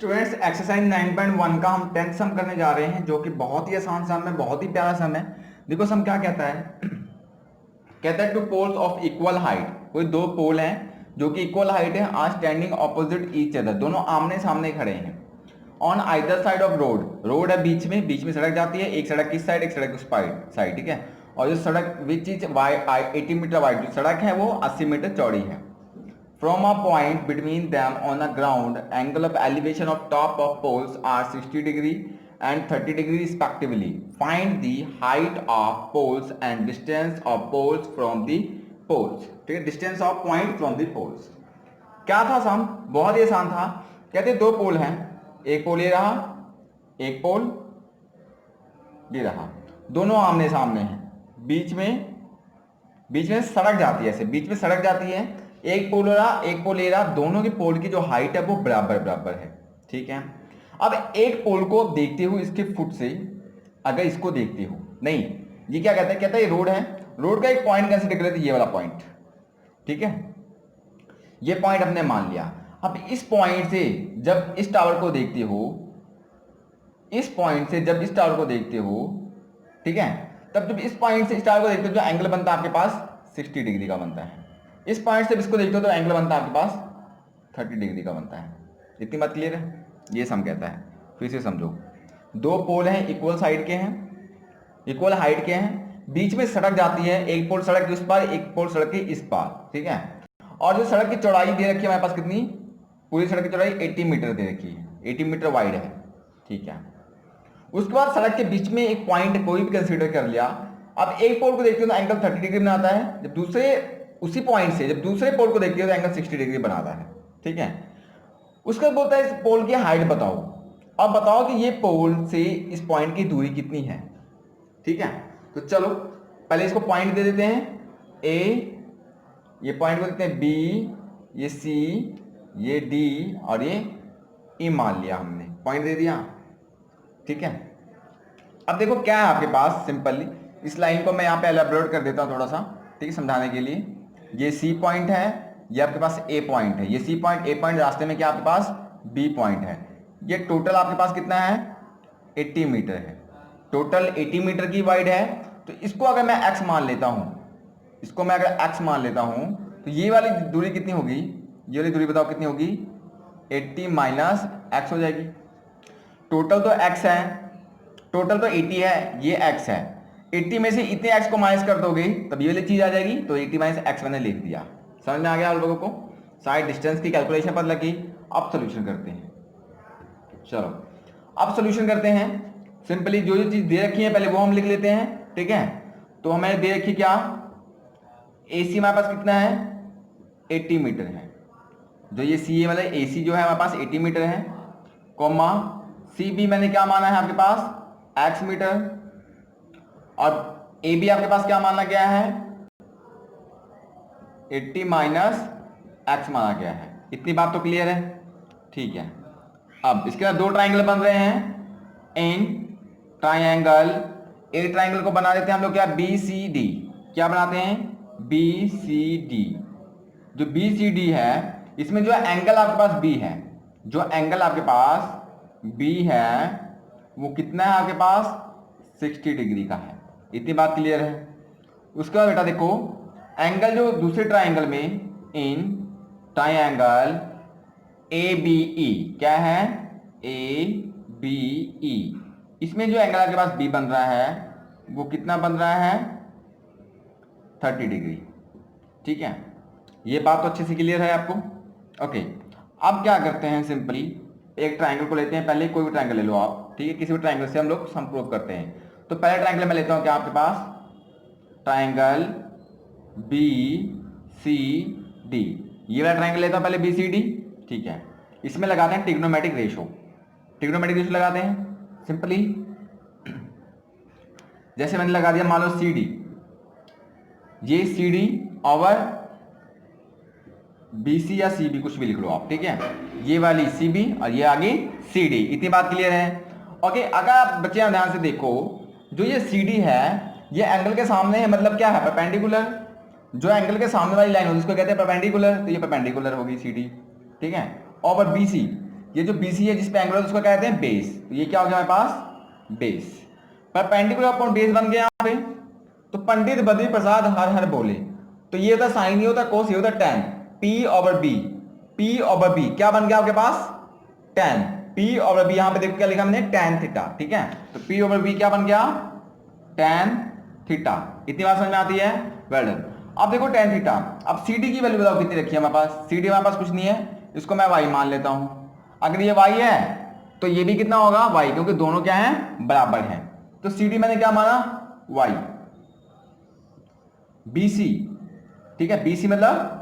Students exercise 9.1 का हम 10th सम करने जा रहे हैं, जो कि बहुत ही आसान सम है, बहुत ही प्यारा सम है। देखो सम क्या कहता है। कहता है two poles of equal height, कोई दो पोल हैं जो कि इक्वल हाइट है, are standing opposite each other, दोनों आमने सामने खड़े हैं। On either side of road, road है बीच में सड़क जाती है, एक सड़क किस साइड, एक सड़क उस साइड, ठीक है। और जो सड़क विच इज 80 मीटर वाइड, जो सड़क है वो 80 मीटर चौड़ी है। From a point between them on the ground, angle of elevation of top of poles are 60 degree and 30 degree respectively. Find the height of poles and distance of poles from the poles. ठीक है, distance of point from the poles. क्या था सम? बहुत ही आसान था। कहते दो pole हैं, एक पोल ये रहा, एक पोल ये रहा, दोनों आमने सामने हैं। बीच में सड़क जाती है, ऐसे बीच में सड़क जाती है, एक पोल रहा, एक पोल ले रहा, दोनों के पोल की जो हाइट है वो बराबर है, ठीक है। अब एक पोल को देखते हो इसके फुट से, अगर इसको देखते हो नहीं, ये क्या कहता है, कहता है ये रोड है, रोड का एक पॉइंट कंसीडर कर लेते हैं, ये वाला पॉइंट, ठीक है। ये पॉइंट हमने मान लिया। अब इस पॉइंट से जब इस टावर को देखते हो, इस पॉइंट से जब इस टावर को देखते हो, ठीक है, तब जब इस पॉइंट से इस टावर को देखते हो, जो एंगल बनता है आपके पास 60 डिग्री का बनता है। इस पॉइंट से इसको देखते हो तो एंगल बनता है आपके पास 30 डिग्री का बनता है। इतनी बात क्लियर है? ये सम कहता है। फिर से समझो, दो पोल हैं, इक्वल साइड के हैं, इक्वल हाइट के हैं, बीच में सड़क जाती है, एक पोल सड़क के उस पार, एक पोल सड़क के इस पार, ठीक है। और जो सड़क की चौड़ाई दे रखी है हमारे पास कितनी, पूरी सड़क की चौड़ाई 80 मीटर दे रखी है, 80 मीटर वाइड है, ठीक है। उसके बाद सड़क के बीच में एक पॉइंट कोई भी कंसीडर कर लिया। अब एक पोल को देखते हो तो एंगल 30 डिग्री बनाता है, जब दूसरे उसी पॉइंट से जब दूसरे पोल को देखते हो तो एंगल 60 डिग्री बनाता है, ठीक है। उसके बाद बोलता है इस पोल की हाइट बताओ। अब बताओ कि ये पोल से इस पॉइंट की दूरी कितनी है, ठीक है। तो चलो पहले इसको पॉइंट दे देते हैं, ए, ये पॉइंट को देते हैं बी, ये सी, ये डी और ये ई मान लिया हमने, पॉइंट दे दिया, ठीक है। अब देखो क्या है आपके पास, सिंपली इस लाइन को मैं यहाँ पे एलैबोरेट कर देता हूँ थोड़ा सा, ठीक है, समझाने के लिए। ये सी पॉइंट है, ये आपके पास ए पॉइंट है, ये सी पॉइंट ए पॉइंट, रास्ते में क्या आपके पास बी पॉइंट है। ये टोटल आपके पास कितना है, 80 मीटर है, टोटल 80 मीटर की वाइड है। तो इसको अगर मैं एक्स मान लेता हूँ, इसको मैं अगर एक्स मान लेता हूँ, तो ये वाली दूरी कितनी होगी, ये वाली दूरी बताओ कितनी होगी, 80 माइनस एक्स हो जाएगी। टोटल तो एक्स है, टोटल तो 80 है, ये एक्स है, 80 में से इतने एक्स को माइनस कर दोगे तब ये वाली चीज आ जाएगी, तो 80 माइनस एक्स मैंने लिख दिया। समझ में आ गया आप लोगों को? साइड डिस्टेंस की कैलकुलेशन पता लगी। अब सोल्यूशन करते हैं, चलो अब सोल्यूशन करते हैं। सिंपली जो चीज दे रखी है पहले वो हम लिख लेते हैं, ठीक है। तो हमें दे रखी क्या, ए सी हमारे पास कितना है, 80 मीटर है, जो ये सी ए मतलब ए सी जो है हमारे पास 80 मीटर है, कॉमा सी बी मैंने क्या माना है आपके पास एक्स मीटर, और ए बी आपके पास क्या माना गया है, 80 माइनस एक्स माना गया है। इतनी बात तो क्लियर है, ठीक है। अब इसके बाद दो ट्राइंगल बन रहे हैं, इन ट्राइंगल, एक ट्राइंगल को बना देते हैं हम लोग क्या, बी सी डी, क्या बनाते हैं, बी सी डी। जो बी सी डी है इसमें जो एंगल आपके पास बी है, जो एंगल आपके पास बी है वो कितना है आपके पास, 60 डिग्री का है। इतनी बात क्लियर है। उसके बाद बेटा देखो, एंगल जो दूसरे ट्राइंगल में, in triangle A B E, क्या है, ए बी ई, इसमें जो एंगल आपके पास बी बन रहा है वो कितना बन रहा है, 30 डिग्री, ठीक है। ये बात तो अच्छे से क्लियर है आपको, ओके। अब क्या करते हैं, सिंपली एक ट्राइंगल को लेते हैं, पहले कोई भी ट्राइंगल ले लो आप, ठीक है, किसी भी ट्राइंगल से हम लोग सम प्रूव करते हैं। तो पहले ट्राइंगल में लेता हूं क्या आपके पास, ट्राइंगल बी सी डी, ये वाला ट्राइंगल लेता हूं पहले बी सी डी, ठीक है। इसमें लगाते हैं ट्रिग्नोमेट्रिक रेशो, ट्रिग्नोमेट्रिक रेशो लगाते हैं सिंपली। जैसे मैंने लगा दिया, मान लो सी डी, ये C D over B C या सी बी कुछ भी लिख लो आप, ठीक है। ये वाली सी बी और ये आगे सी डी, इतनी बात क्लियर है, ओके। अगर आप बच्चे ध्यान से देखो, जो ये सी डी है ये एंगल के सामने है, मतलब क्या है, परपेंडिकुलर। जो एंगल के सामने वाली लाइन होगी उसको कहते हैं परपेंडिकुलर, तो ये परपेंडिकुलर होगी सी डी, ठीक है। और बी सी, ये जो BC है जिस पे एंगल है उसको कहते हैं बेस। तो ये क्या हो गया हमारे पास, बेस। परपेंडिकुलर अपॉन बेस बन गया यहाँ पे। तो पंडित बद्री प्रसाद हर हर बोले, तो ये होता साइन, ये होता कोस, ये होता ten. P over B, P over B क्या बन गया आपके पास, टेन। P ओवर B यहाँ पे देखो क्या लिखा हमने, टेन थीटा। ठीक है, तो P ओवर B क्या बन गया, टेन थीटा। इतनी बात समझ में आती है, वेल डन। अब देखो टेन थीटा, अब CD की वैल्यू बताओ कितनी रखी है हमारे पास। CD हमारे पास कुछ नहीं है, इसको मैं y मान लेता हूं। अगर ये y है तो ये भी कितना होगा y, क्योंकि दोनों क्या है, बराबर हैं। तो CD मैंने क्या माना, y। BC, ठीक है, BC मतलब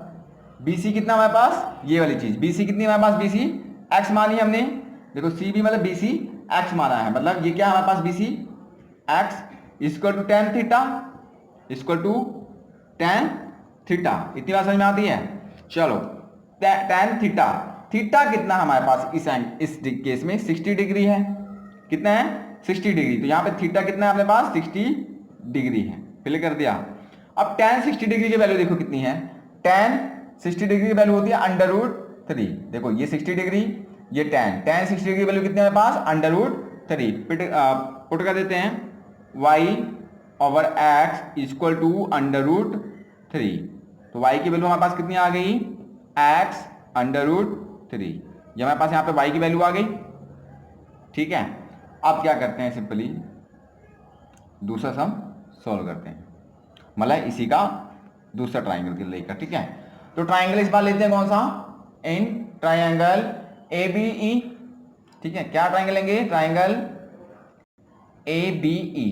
BC कितना हमारे पास, ये वाली चीज BC कितनी हमारे पास, BC x मानी हमने। देखो CB मतलब BC x माना है, मतलब ये क्या है हमारे पास, BC x equal to tan theta, equal to tan theta. इतनी बात समझ में आती है। चलो टेन थीटा, थीटा कितना हमारे पास इस केस में 60 डिग्री है। कितना है, 60 डिग्री। तो यहाँ पे थीटा कितना है अपने पास, 60 डिग्री है। फिल कर दिया। अब टेन 60 डिग्री की वैल्यू देखो कितनी है, टेन 60 डिग्री की वैल्यू होती है अंडर रूट 3। देखो ये 60 डिग्री, ये टेन 60 डिग्री की वैल्यू कितनी है हमारे पास, अंडर रूट 3। पुट कर देते हैं, y over x equal to under root 3। तो y की वैल्यू हमारे पास कितनी आ गई, x अंडर रूट 3। ये हमारे पास यहाँ पे y की वैल्यू आ गई। ठीक है, अब क्या करते हैं, सिंपली दूसरा सम सॉल्व करते हैं, मतलब इसी का दूसरा ट्राइंगल के लेकर। ठीक है, तो ट्राइंगल इस बार लेते हैं कौन सा, इन ट्राइंगल ABE। ठीक है, क्या ट्राइंगल लेंगे, ट्राइंगल ABE।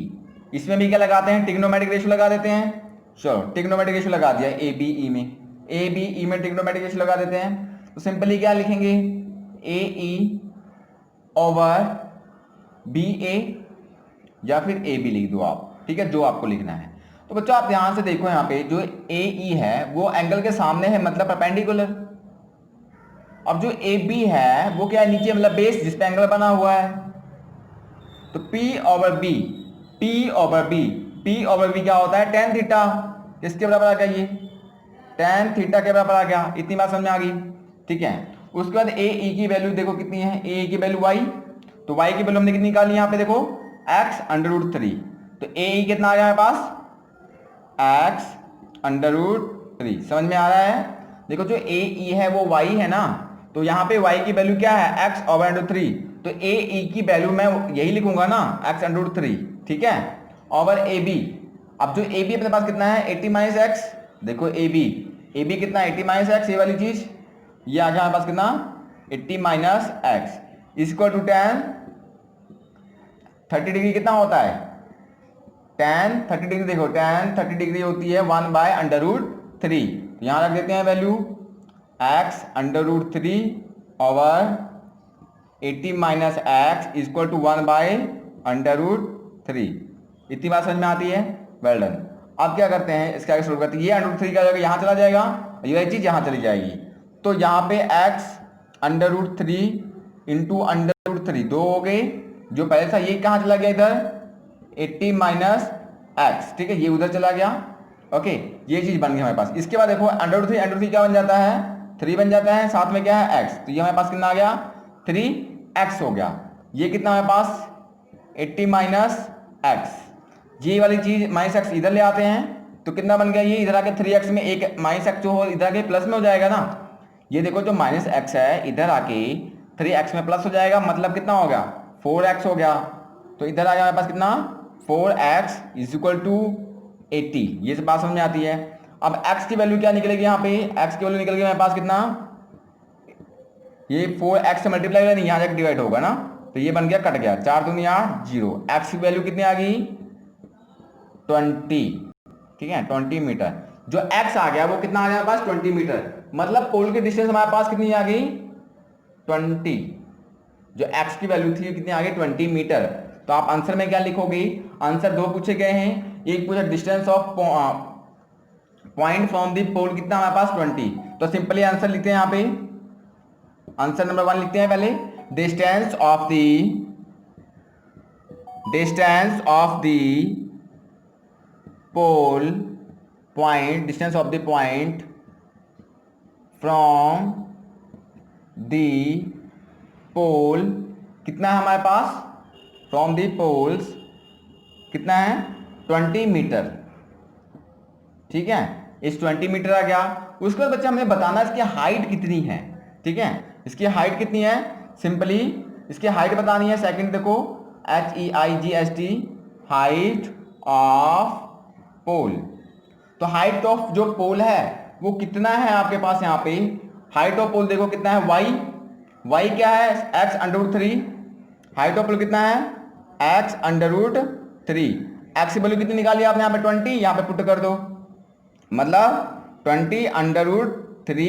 इसमें भी क्या लगाते हैं, ट्रिग्नोमेट्रिक रेशियो लगा देते हैं। चलो ट्रिग्नोमेट्रिक रेशियो लगा दिया ABE में, ABE में ट्रिग्नोमेट्रिक रेशियो लगा देते हैं। तो सिंपली क्या लिखेंगे, AE ओवर BA, या फिर AB लिख दो आप। ठीक है, जो आपको लिखना है। तो बच्चों आप ध्यान से देखो, यहाँ पे जो AE है वो एंगल के सामने है, मतलब परपेंडिकुलर। अब जो AB है वो क्या है, नीचे, मतलब बेस जिस पे एंगल बना हुआ है। तो P over B, P over B, P over B क्या होता है, टेन थीटा। किसके बराबर आ गया, ये टेन थीटा के बराबर आ गया। इतनी बात समझ में आ गई। ठीक है, उसके बाद AE की वैल्यू देखो कितनी है, AE की वैल्यू y। तो y की वैल्यू हमने कितनी निकाली, यहाँ पे देखो x अंडर रूट 3। तो AE कितना आ गया हमारे पास, x अंडर रूट 3। समझ में आ रहा है। देखो जो AE है वो y है ना, तो यहाँ पे y की वैल्यू क्या है, x ओवर अंडर 3। तो AE की वैल्यू मैं यही लिखूंगा ना, x अंडर रूट 3। ठीक है, ओवर AB। अब जो AB अपने पास कितना है, 80 माइनस एक्स। देखो AB कितना है, 80 माइनस एक्स, ये वाली चीज। ये आ गया हमारे पास कितना, 80 minus x equal to tan 30 degree कितना होता है, टेन 30 डिग्री। देखो टेन 30 डिग्री होती है 1 बाय अंडर रूट 3। यहां रख देते हैं value, x under root 3 over 80 minus x equal to 1 by under root 3। इतनी बात समझ में आती है, वेल डन। अब क्या करते हैं, इसका आगे शुरू करते हैं। ये अंडर रूट 3 क्या जाएगा, यहाँ चला जाएगा, ये चीज यहाँ चली जाएगी। तो यहाँ पे x under root 3 into under root 3 दो हो गए। जो पहले था ये कहाँ चला गया, इधर 80 माइनस एक्स। ठीक है, ये उधर चला गया। ओके, ये चीज बन गई हमारे पास। इसके बाद देखो अंडर रूट 3 क्या बन जाता है, 3 बन जाता है, साथ में क्या है x। तो ये हमारे पास कितना आ गया, 3x हो गया। ये कितना हमारे पास 80 माइनस एक्स। ये वाली चीज माइनस एक्स इधर ले आते हैं, तो कितना बन गया, ये इधर आके 3x में एक माइनस एक्स जो हो इधर आके प्लस में हो जाएगा ना। ये देखो जो माइनस एक्स है इधर आके 3x में प्लस हो जाएगा, मतलब कितना हो गया, 4x हो गया। तो इधर आ गया हमारे पास कितना, 4x इज इक्वल टू 80। ये सब बात समझ में आती है। अब x की वैल्यू क्या निकलेगी, यहाँ पे x की वैल्यू निकलेगी हमारे पास कितना, ये 4x से मल्टीप्लाई नहीं, यहाँ जाकर डिवाइड होगा ना, तो ये बन गया, कट गया, 4 दूनी 8 0। x की वैल्यू कितनी आ गई, 20। ठीक है, 20 मीटर। जो x आ गया वो कितना आ गया हमारे पास, 20 मीटर। मतलब पोल की डिस्टेंस हमारे पास कितनी आ गई, 20। जो x की वैल्यू थी कितनी आ गई, 20 मीटर। तो आप आंसर में क्या लिखोगे, आंसर दो पूछे गए हैं, एक पूछा distance of point from the pole कितना हमारे पास, 20। तो सिंपली आंसर लिखते हैं, यहाँ पे आंसर नंबर 1 लिखते हैं पहले, distance of the pole point, distance of the point from the pole कितना है हमारे पास, फ्रॉम दी पोल्स कितना है 20 मीटर, ठीक है, इस 20 मीटर आ गया। उसके बाद बच्चा हमें बताना इसकी हाइट कितनी है, ठीक है, इसकी हाइट कितनी है, सिंपली इसकी हाइट बतानी है। सेकंड देखो HEIGHT, हाइट ऑफ पोल। तो हाइट ऑफ जो पोल है वो कितना है आपके पास यहाँ पे, हाइट ऑफ पोल देखो कितना है y क्या है x√3, हाइट ऑफ पोल कितना है x√3, x की वैल्यू कितनी निकाली आपने यहाँ पे 20, यहाँ पे पुट कर दो, मतलब 20√3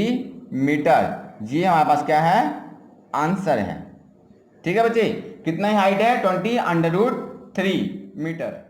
मीटर, ये हमारे पास क्या है आंसर है। ठीक है बच्चे, कितना ही हाइट है 20√3 मीटर।